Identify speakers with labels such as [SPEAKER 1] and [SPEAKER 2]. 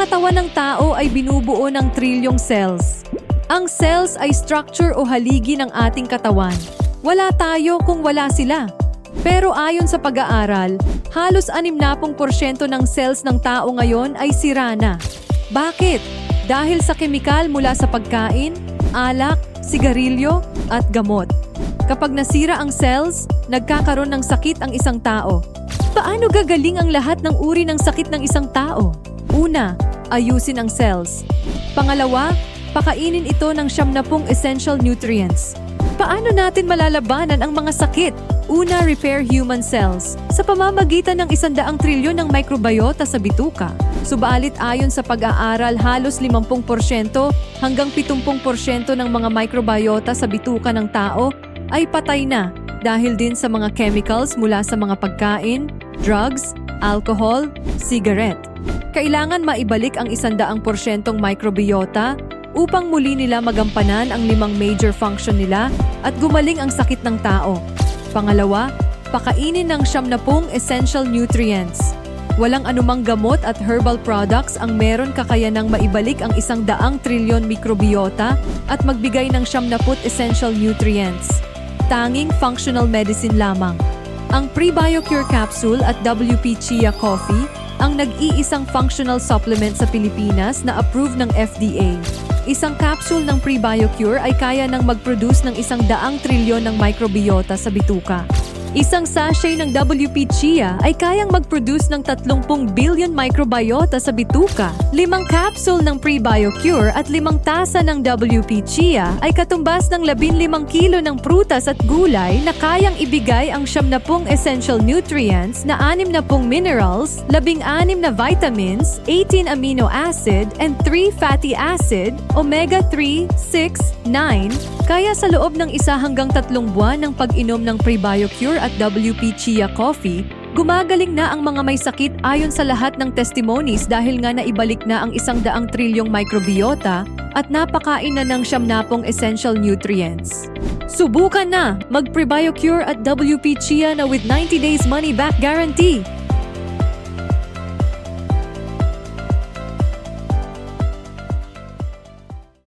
[SPEAKER 1] katawan ng tao ay binubuo ng trilyong cells. Ang cells ay structure o haligi ng ating katawan. Wala tayo kung wala sila. Pero ayon sa pag-aaral, halos 60% ng cells ng tao ngayon ay sira na. Bakit? Dahil sa kemikal mula sa pagkain, alak, sigarilyo, at gamot. Kapag nasira ang cells, nagkakaroon ng sakit ang isang tao. Paano gagaling ang lahat ng uri ng sakit ng isang tao? Una, ayusin ang cells. Pangalawa, pakainin ito ng 70 essential nutrients. Paano natin malalabanan ang mga sakit? Una, repair human cells sa pamamagitan ng 100 trilyon ng microbiota sa bituka. Subalit ayon sa pag-aaral, halos 50% hanggang 70% ng mga microbiota sa bituka ng tao ay patay na dahil din sa mga chemicals mula sa mga pagkain, drugs, alcohol, cigarette. Kailangan maibalik ang 100% microbiota upang muli nila magampanan ang 5 major function nila at gumaling ang sakit ng tao. Pangalawa, pakainin ng 70 essential nutrients. Walang anumang gamot at herbal products ang meron kakayanang maibalik ang 100 trilyon microbiota at magbigay ng 70 essential nutrients. Tanging functional medicine lamang. Ang Pre-BioCure Capsule at WP Chia Coffee ang nag-iisang functional supplement sa Pilipinas na approved ng FDA. Isang capsule ng Pre-BioCure ay kaya nang mag-produce ng 100 trilyon ng microbiota sa bituka. Isang sachet ng WP Chia ay kayang mag-produce ng 30 billion microbiota sa bituka. 5 capsule ng Pre-BioCure at 5 tasa ng WP Chia ay katumbas ng 15 kilo ng prutas at gulay na kayang ibigay ang 70 essential nutrients na 60 minerals, 16 na vitamins, 18 amino acid, and 3 fatty acid, omega-3, 6, 9, kaya sa loob ng 1 hanggang 3 buwan ng pag-inom ng Pre-BioCure at WP Chia Coffee, gumagaling na ang mga may sakit ayon sa lahat ng testimonies dahil nga naibalik na ang 100 trilyong microbiota at napakain na ng 70 essential nutrients. Subukan na! Mag-Pre-BioCure at WP Chia na with 90 days money-back guarantee!